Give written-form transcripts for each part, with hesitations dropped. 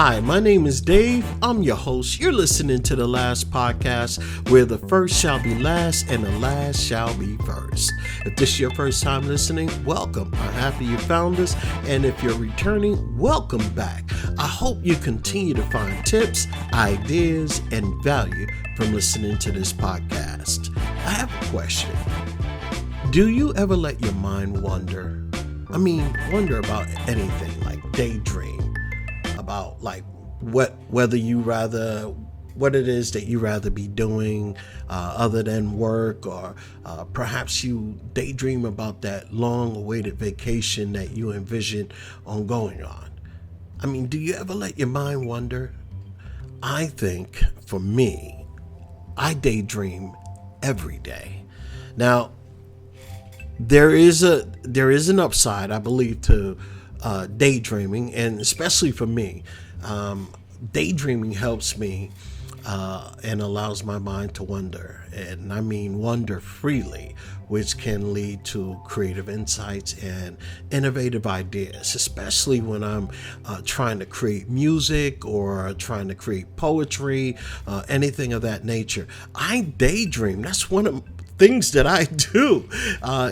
Hi, my name is Dave. I'm your host. You're listening to The Last Podcast, where the first shall be last and the last shall be first. If this is your first time listening, welcome. I'm happy you found us. And if you're returning, welcome back. I hope you continue to find tips, ideas, and value from listening to this podcast. I have a question. Do you ever let your mind wander? Wonder about anything, like daydream. About what it is that you rather be doing other than work, or perhaps you daydream about that long awaited vacation that you envision on going on. Do you ever let your mind wander? I think for me, I daydream every day. Now, there is an upside, I believe, to daydreaming, and especially for me, daydreaming helps me and allows my mind to wander, and wander freely, which can lead to creative insights and innovative ideas, especially when I'm trying to create music or trying to create poetry, anything of that nature. I daydream. That's one of things that I do.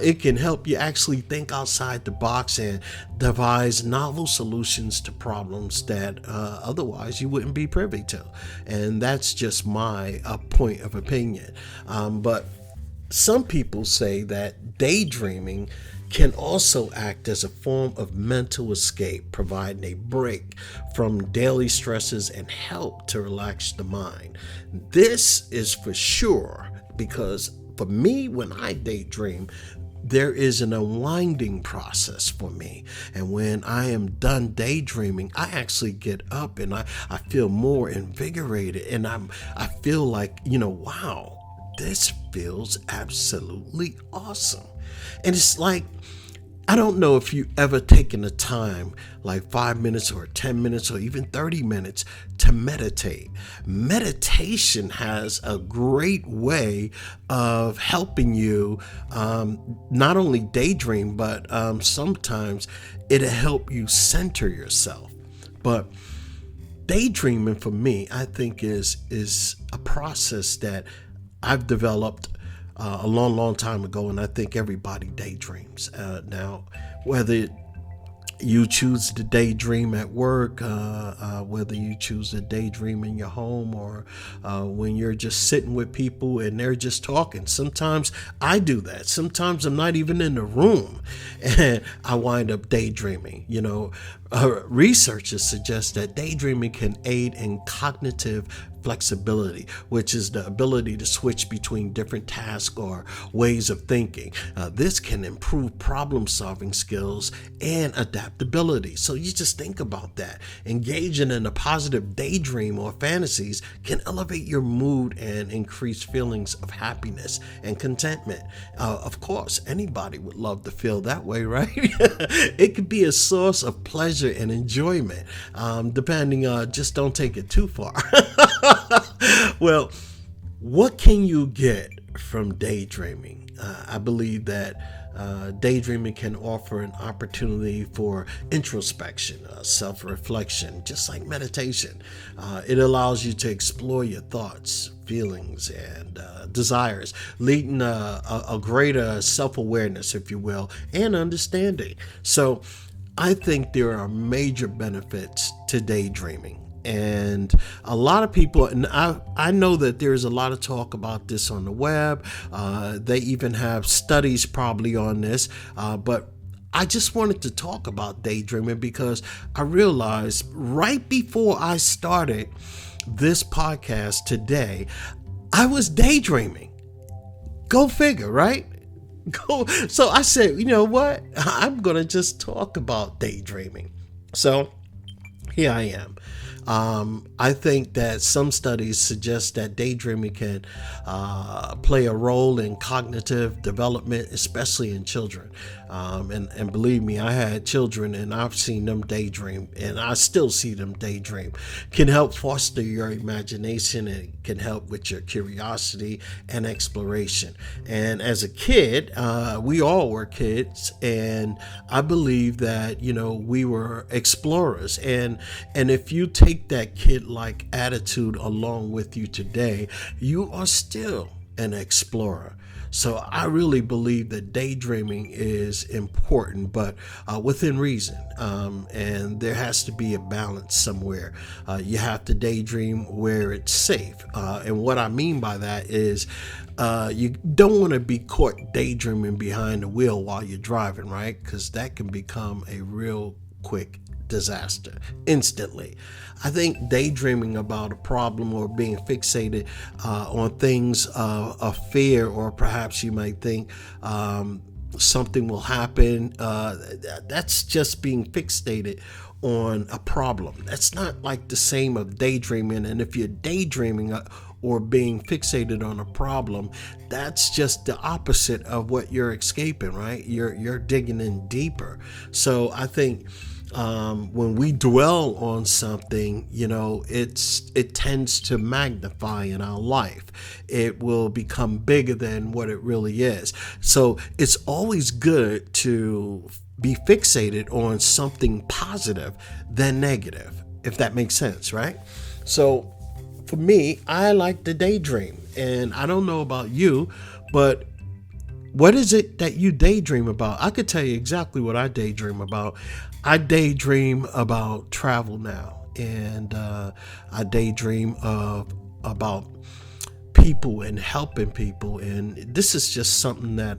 It can help you actually think outside the box and devise novel solutions to problems that otherwise you wouldn't be privy to. And that's just my point of opinion. But some people say that daydreaming can also act as a form of mental escape, providing a break from daily stresses and help to relax the mind. This is for sure, because for me, when I daydream, there is an unwinding process for me. And when I am done daydreaming, I actually get up and I feel more invigorated, and I feel like, wow, this feels absolutely awesome. And it's like, I don't know if you ever taken the time, like 5 minutes or 10 minutes or even 30 minutes, to meditate. Meditation has a great way of helping you not only daydream, but sometimes it'll help you center yourself. But daydreaming for me, I think is a process that I've developed a long time ago, and I think everybody daydreams. Now, whether you choose to daydream at work, whether you choose to daydream in your home, or when you're just sitting with people and they're just talking. Sometimes I do that. Sometimes I'm not even in the room and I wind up daydreaming. Researchers suggest that daydreaming can aid in cognitive flexibility, which is the ability to switch between different tasks or ways of thinking. This can improve problem-solving skills and adaptability. So you just think about that. Engaging in a positive daydream or fantasies can elevate your mood and increase feelings of happiness and contentment. Of course, anybody would love to feel that way, right? It could be a source of pleasure and enjoyment, depending just don't take it too far. Well, what can you get from daydreaming? I believe that daydreaming can offer an opportunity for introspection, self-reflection, just like meditation. It allows you to explore your thoughts, feelings, and desires, leading a greater self-awareness, if you will, and understanding. So I think there are major benefits to daydreaming. And a lot of people, and I know that there's a lot of talk about this on the web. They even have studies probably on this. But I just wanted to talk about daydreaming because I realized right before I started this podcast today, I was daydreaming. Go figure, right? So I said, you know what? I'm going to just talk about daydreaming. So here I am. I think that some studies suggest that daydreaming can play a role in cognitive development, especially in children. And believe me, I had children and I've seen them daydream, and I still see them daydream. Can help foster your imagination, and it can help with your curiosity and exploration. And as a kid, we all were kids, and I believe that, we were explorers. And if you take take that kid-like attitude along with you today, you are still an explorer. So I really believe that daydreaming is important, but within reason. And there has to be a balance somewhere. You have to daydream where it's safe. And what I mean by that is you don't want to be caught daydreaming behind the wheel while you're driving, right? Because that can become a real quick disaster instantly. I think daydreaming about a problem or being fixated on things of fear, or perhaps you might think something will happen, that's just being fixated on a problem. That's not like the same of daydreaming. And if you're daydreaming or being fixated on a problem, that's just the opposite of what you're escaping, right? You're digging in deeper. So I think when we dwell on something, it tends to magnify in our life. It will become bigger than what it really is. So it's always good to be fixated on something positive than negative, if that makes sense, right? So for me, I like to daydream, and I don't know about you, but what is it that you daydream about? I could tell you exactly what I daydream about. I daydream about travel now, and I daydream about people and helping people, and this is just something that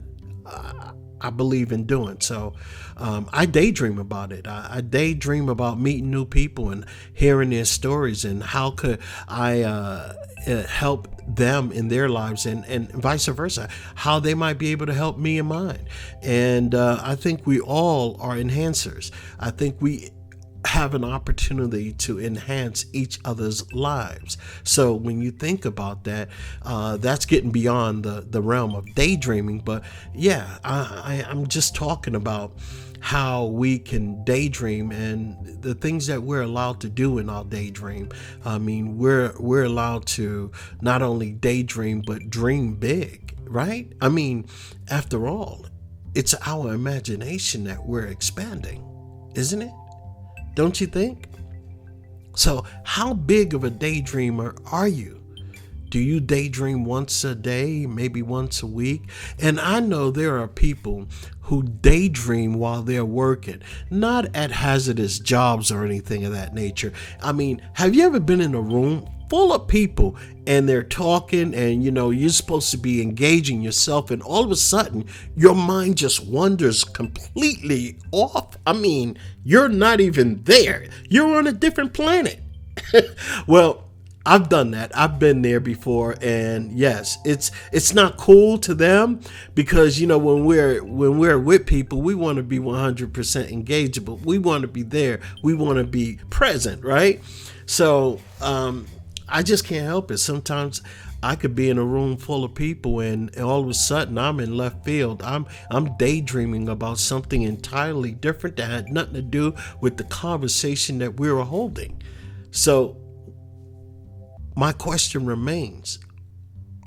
I believe in doing. So I daydream about it. I daydream about meeting new people and hearing their stories, and how could I help them in their lives, and vice versa, how they might be able to help me in mine. And I think we all are enhancers. I think we have an opportunity to enhance each other's lives. So when you think about that, that's getting beyond the realm of daydreaming. But yeah, I'm just talking about how we can daydream and the things that we're allowed to do in our daydream. I mean, we're allowed to not only daydream but dream big, right? I mean, after all, it's our imagination that we're expanding, isn't it? Don't you think? So how big of a daydreamer are you? Do you daydream once a day, maybe once a week? And I know there are people who daydream while they're working, not at hazardous jobs or anything of that nature. I mean, have you ever been in a room full of people and they're talking, and you're supposed to be engaging yourself, and all of a sudden your mind just wanders completely off? I mean, you're not even there. You're on a different planet. Well, I've done that. I've been there before, and yes, it's not cool to them, because when we're with people, we want to be 100% engaged, but we want to be there. We want to be present, right? So I just can't help it. Sometimes I could be in a room full of people, and all of a sudden I'm in left field. I'm daydreaming about something entirely different that had nothing to do with the conversation that we were holding. So my question remains,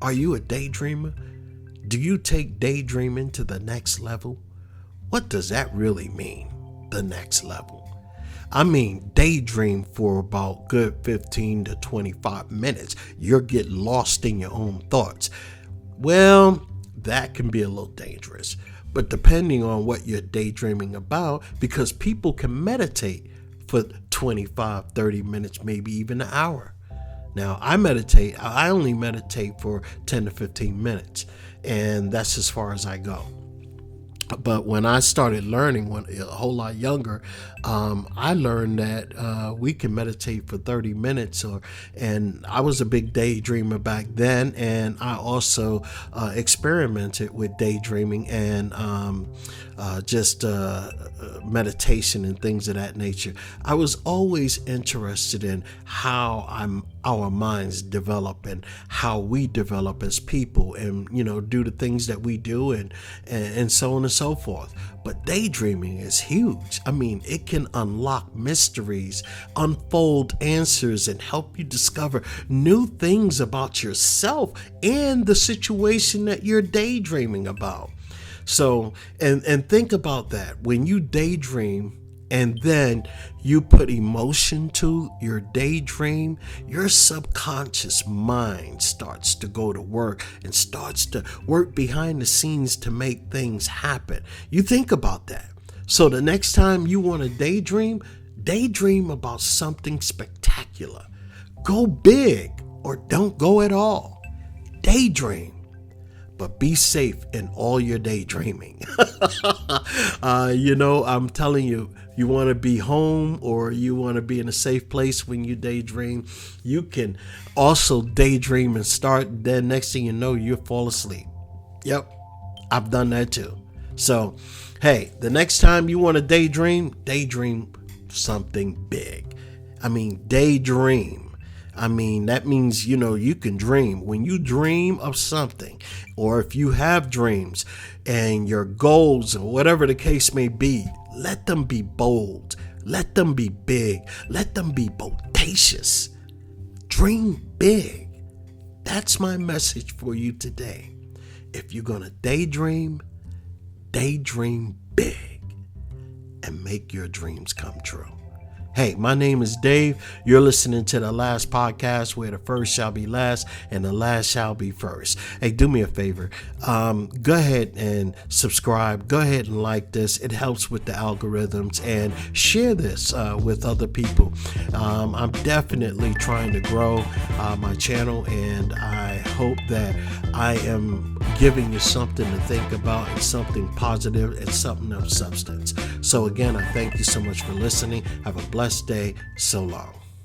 are you a daydreamer? Do you take daydreaming to the next level? What does that really mean, the next level? I mean, daydream for about good 15 to 25 minutes. You're getting lost in your own thoughts. Well, that can be a little dangerous, but depending on what you're daydreaming about, because people can meditate for 25, 30 minutes, maybe even an hour. Now, I only meditate for 10 to 15 minutes, and that's as far as I go. But when I started learning, when a whole lot younger, I learned that we can meditate for 30 minutes. And I was a big daydreamer back then, and I also experimented with daydreaming and just meditation and things of that nature. I was always interested in how our minds develop and how we develop as people, and do the things that we do, and so on and so forth. But daydreaming is huge. I mean, it can unlock mysteries, unfold answers, and help you discover new things about yourself and the situation that you're daydreaming about. So, and think about that. When you daydream, and then you put emotion to your daydream, your subconscious mind starts to go to work and starts to work behind the scenes to make things happen. You think about that. So the next time you want to daydream about something spectacular. Go big or don't go at all. Daydream. But be safe in all your daydreaming. I'm telling you, you want to be home or you want to be in a safe place when you daydream. You can also daydream and start. Then next thing you know, you fall asleep. Yep, I've done that too. So, hey, the next time you want to daydream something big. Daydream. That means, you can dream. When you dream of something, or if you have dreams and your goals or whatever the case may be, let them be bold. Let them be big. Let them be bodacious. Dream big. That's my message for you today. If you're going to daydream big and make your dreams come true. Hey, my name is Dave. You're listening to the last podcast where the first shall be last and the last shall be first. Hey, do me a favor. Go ahead and subscribe. Go ahead and like this. It helps with the algorithms, and share this with other people. I'm definitely trying to grow my channel, and I hope that I am giving you something to think about and something positive and something of substance. So again, I thank you so much for listening. Have a blessed day. So long.